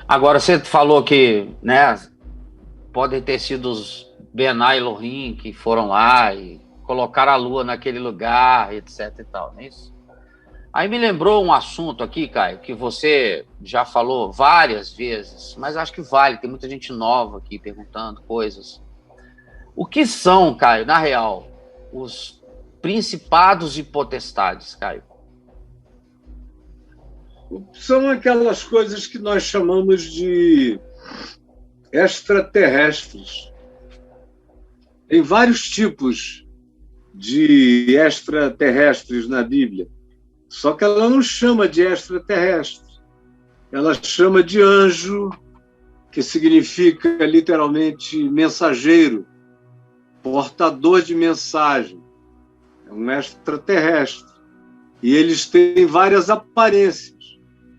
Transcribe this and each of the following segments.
Agora, você falou que, né, podem ter sido os Benai e Elohim que foram lá e colocaram a lua naquele lugar, etc e tal, não é isso? Aí me lembrou um assunto aqui, Caio, que você já falou várias vezes, mas acho que vale, tem muita gente nova aqui perguntando coisas. O que são, Caio, na real, os principados e potestades, Caio? São aquelas coisas que nós chamamos de extraterrestres. Tem vários tipos de extraterrestres na Bíblia, só que ela não chama de extraterrestre. Ela chama de anjo, que significa literalmente mensageiro, portador de mensagem. É um extraterrestre. E eles têm várias aparências.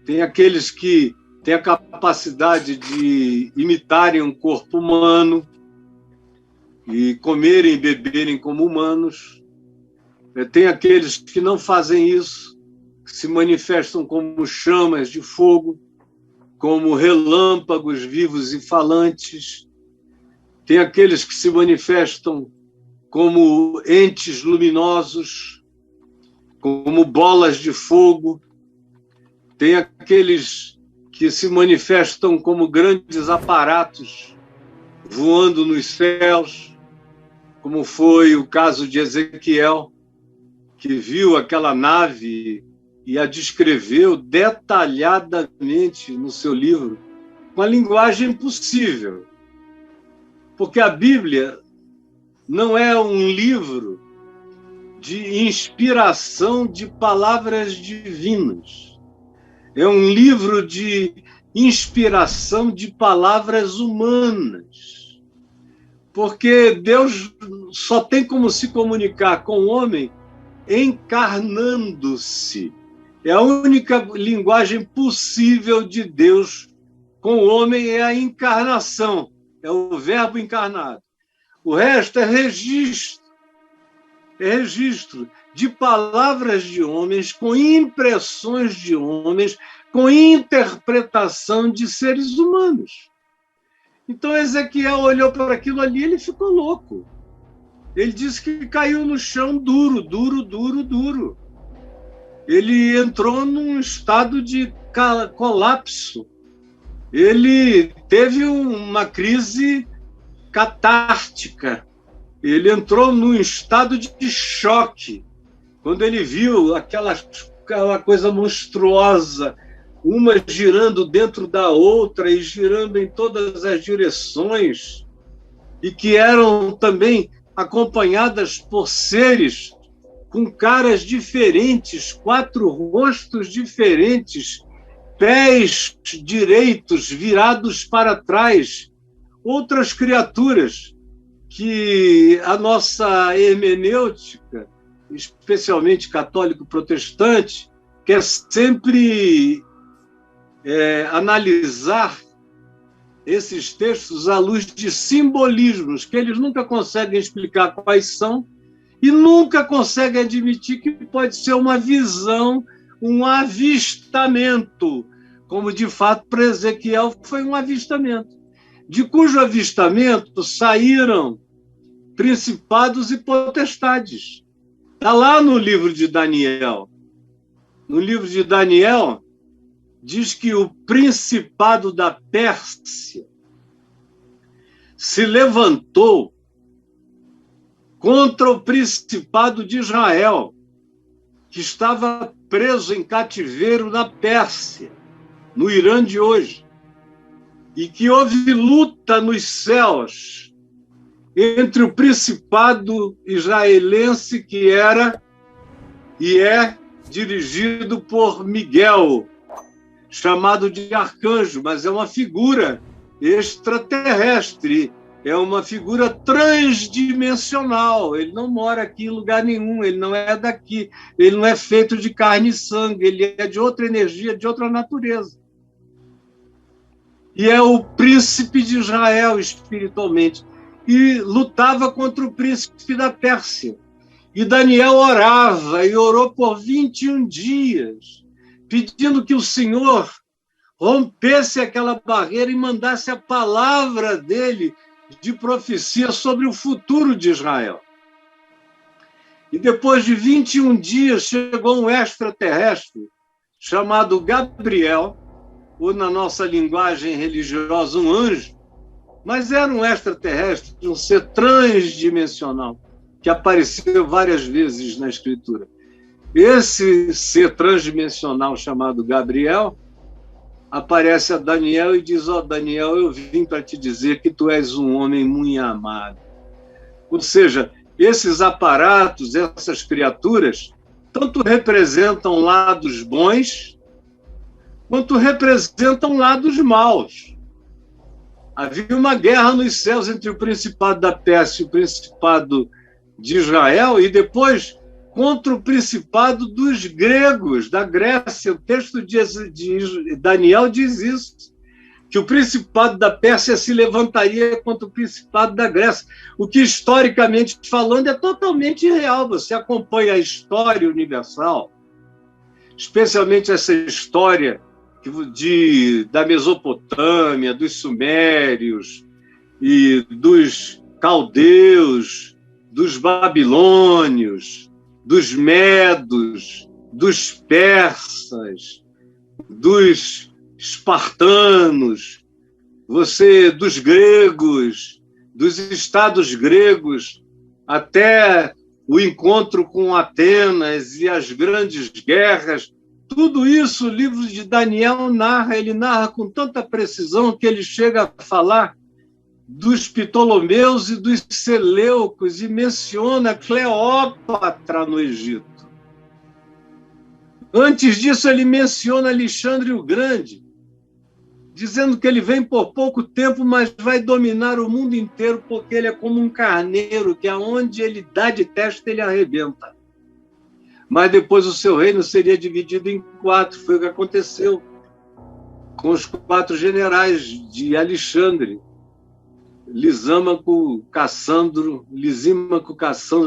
Tem aqueles que têm a capacidade de imitarem um corpo humano e comerem e beberem como humanos. Tem aqueles que não fazem isso, que se manifestam como chamas de fogo, como relâmpagos vivos e falantes. Tem aqueles que se manifestam como entes luminosos, como bolas de fogo. Tem aqueles que se manifestam como grandes aparatos voando nos céus, como foi o caso de Ezequiel, que viu aquela nave e a descreveu detalhadamente no seu livro, com a linguagem possível. Porque a Bíblia não é um livro de inspiração de palavras divinas. É um livro de inspiração de palavras humanas. Porque Deus só tem como se comunicar com o homem encarnando-se. É a única linguagem possível de Deus com o homem, é a encarnação, é o verbo encarnado. O resto é registro de palavras de homens, com impressões de homens, com interpretação de seres humanos. Então Ezequiel olhou para aquilo ali e ele ficou louco. Ele disse que caiu no chão duro, duro, duro, duro. Ele entrou num estado de colapso. Ele teve uma crise catártica. Ele entrou num estado de choque. Quando ele viu aquela coisa monstruosa, uma girando dentro da outra e girando em todas as direções, e que eram também acompanhadas por seres com caras diferentes, 4 rostos diferentes, pés direitos virados para trás, outras criaturas que a nossa hermenêutica, especialmente católico-protestante, quer sempre analisar esses textos à luz de simbolismos que eles nunca conseguem explicar quais são e nunca conseguem admitir que pode ser uma visão, um avistamento, como de fato para Ezequiel foi um avistamento, de cujo avistamento saíram principados e potestades. Está lá no livro de Daniel. No livro de Daniel, diz que o principado da Pérsia se levantou contra o principado de Israel, que estava preso em cativeiro na Pérsia, no Irã de hoje, e que houve luta nos céus entre o principado israelense, que era e é dirigido por Miguel, chamado de arcanjo, mas é uma figura extraterrestre, é uma figura transdimensional. Ele não mora aqui em lugar nenhum, ele não é daqui, ele não é feito de carne e sangue, ele é de outra energia, de outra natureza. E é o príncipe de Israel espiritualmente, e lutava contra o príncipe da Pérsia. E Daniel orava, e orou por 21 dias, pedindo que o Senhor rompesse aquela barreira e mandasse a palavra dele de profecia sobre o futuro de Israel. E depois de 21 dias chegou um extraterrestre chamado Gabriel, ou na nossa linguagem religiosa, um anjo, mas era um extraterrestre, um ser transdimensional, que apareceu várias vezes na Escritura. Esse ser transdimensional chamado Gabriel aparece a Daniel e diz: ó, Daniel, eu vim para te dizer que tu és um homem muito amado. Ou seja, esses aparatos, essas criaturas, tanto representam lados bons, quanto representam lados maus. Havia uma guerra nos céus entre o Principado da Pérsia e o Principado de Israel, e depois contra o Principado dos gregos, da Grécia. O texto de Daniel diz isso, que o Principado da Pérsia se levantaria contra o Principado da Grécia, o que, historicamente falando, é totalmente irreal. Você acompanha a história universal, especialmente essa história da Mesopotâmia, dos sumérios e dos caldeus, dos babilônios, dos medos, dos persas, dos espartanos, dos gregos, dos estados gregos, até o encontro com Atenas e as grandes guerras. Tudo isso o livro de Daniel narra. Ele narra com tanta precisão que ele chega a falar dos Ptolomeus e dos Seleucos e menciona Cleópatra no Egito. Antes disso, ele menciona Alexandre o Grande, dizendo que ele vem por pouco tempo, mas vai dominar o mundo inteiro, porque ele é como um carneiro, que aonde ele dá de testa, ele arrebenta. Mas depois o seu reino seria dividido em 4. Foi o que aconteceu com os 4 generais de Alexandre: Lisímaco, Cassandro,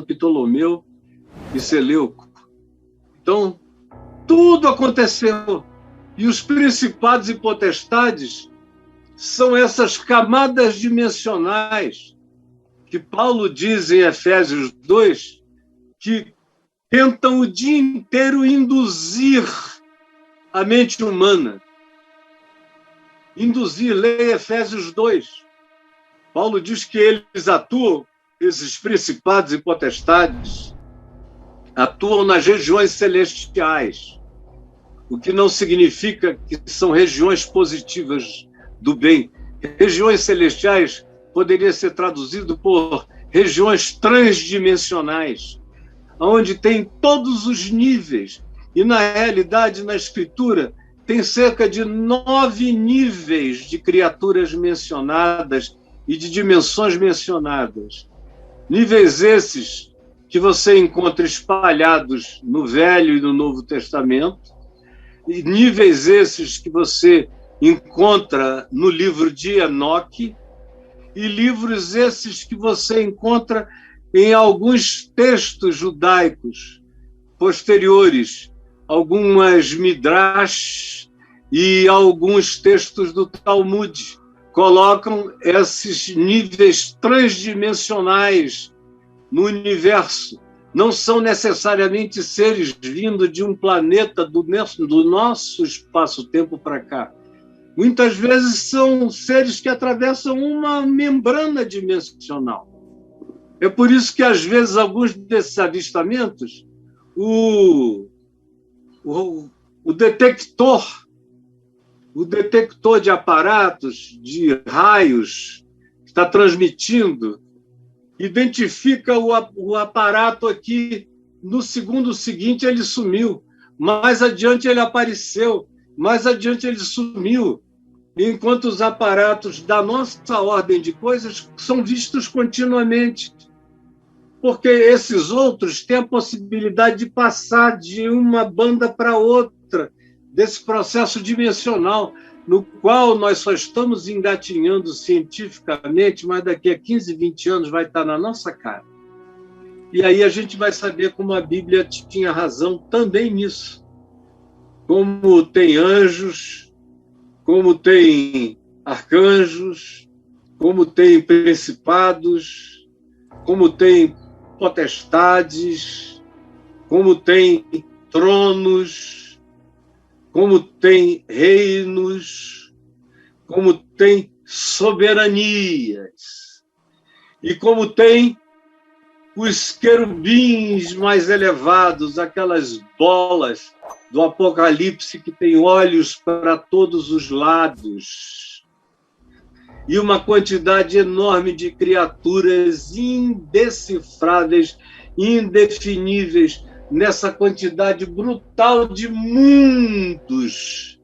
Ptolomeu e Seleuco. Então, tudo aconteceu. E os principados e potestades são essas camadas dimensionais que Paulo diz em Efésios 2, que tentam o dia inteiro induzir a mente humana. Induzir, leia Efésios 2. Paulo diz que eles atuam, esses principados e potestades, atuam nas regiões celestiais, o que não significa que são regiões positivas do bem. Regiões celestiais poderia ser traduzido por regiões transdimensionais, onde tem todos os níveis. E, na realidade, na Escritura, tem cerca de 9 níveis de criaturas mencionadas e de dimensões mencionadas. Níveis esses que você encontra espalhados no Velho e no Novo Testamento, e níveis esses que você encontra no livro de Enoque, e livros esses que você encontra em alguns textos judaicos posteriores, algumas midrash e alguns textos do Talmud colocam esses níveis transdimensionais no universo. Não são necessariamente seres vindos de um planeta do nosso espaço-tempo para cá. Muitas vezes são seres que atravessam uma membrana dimensional. É por isso que, às vezes, alguns desses avistamentos, o detector de aparatos, de raios, que está transmitindo, identifica o aparato aqui, no segundo seguinte ele sumiu, mais adiante ele apareceu, mais adiante ele sumiu, enquanto os aparatos da nossa ordem de coisas são vistos continuamente, porque esses outros têm a possibilidade de passar de uma banda para outra, desse processo dimensional, no qual nós só estamos engatinhando cientificamente, mas daqui a 15, 20 anos vai estar na nossa cara. E aí a gente vai saber como a Bíblia tinha razão também nisso. Como tem anjos como tem arcanjos, como tem principados, como tem potestades, como tem tronos, como tem reinos, como tem soberanias, e como tem os querubins mais elevados, aquelas bolas do Apocalipse que tem olhos para todos os lados, e uma quantidade enorme de criaturas indecifráveis, indefiníveis, nessa quantidade brutal de mundos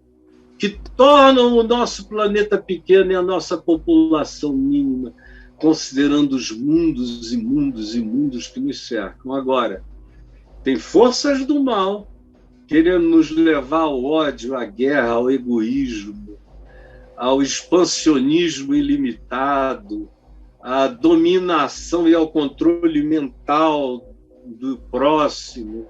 que tornam o nosso planeta pequeno e a nossa população mínima, considerando os mundos e mundos e mundos que nos cercam. Agora, tem forças do mal querendo nos levar ao ódio, à guerra, ao egoísmo, ao expansionismo ilimitado, à dominação e ao controle mental do próximo,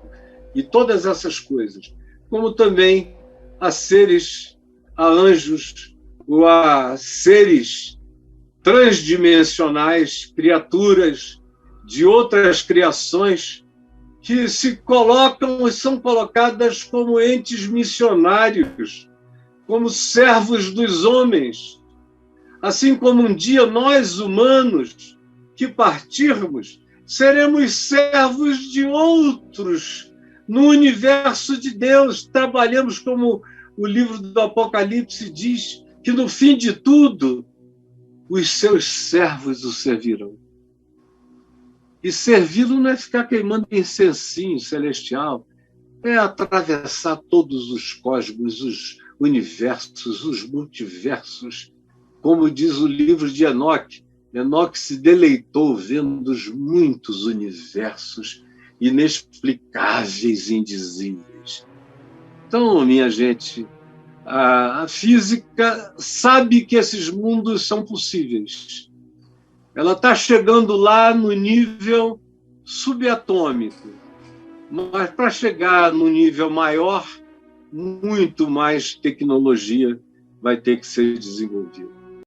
e todas essas coisas, como também a seres, a anjos, ou a seres transdimensionais, criaturas de outras criações que se colocam e são colocadas como entes missionários, como servos dos homens. Assim como um dia nós, humanos, que partirmos, seremos servos de outros no universo de Deus. Trabalhamos, como o livro do Apocalipse diz, que no fim de tudo, os seus servos o servirão. E servi-lo não é ficar queimando incensinho celestial, é atravessar todos os cosmos, os universos, os multiversos. Como diz o livro de Enoque, Enoque se deleitou vendo os muitos universos inexplicáveis e indizíveis. Então, minha gente, a física sabe que esses mundos são possíveis. Ela está chegando lá no nível subatômico, mas para chegar no nível maior, muito mais tecnologia vai ter que ser desenvolvida.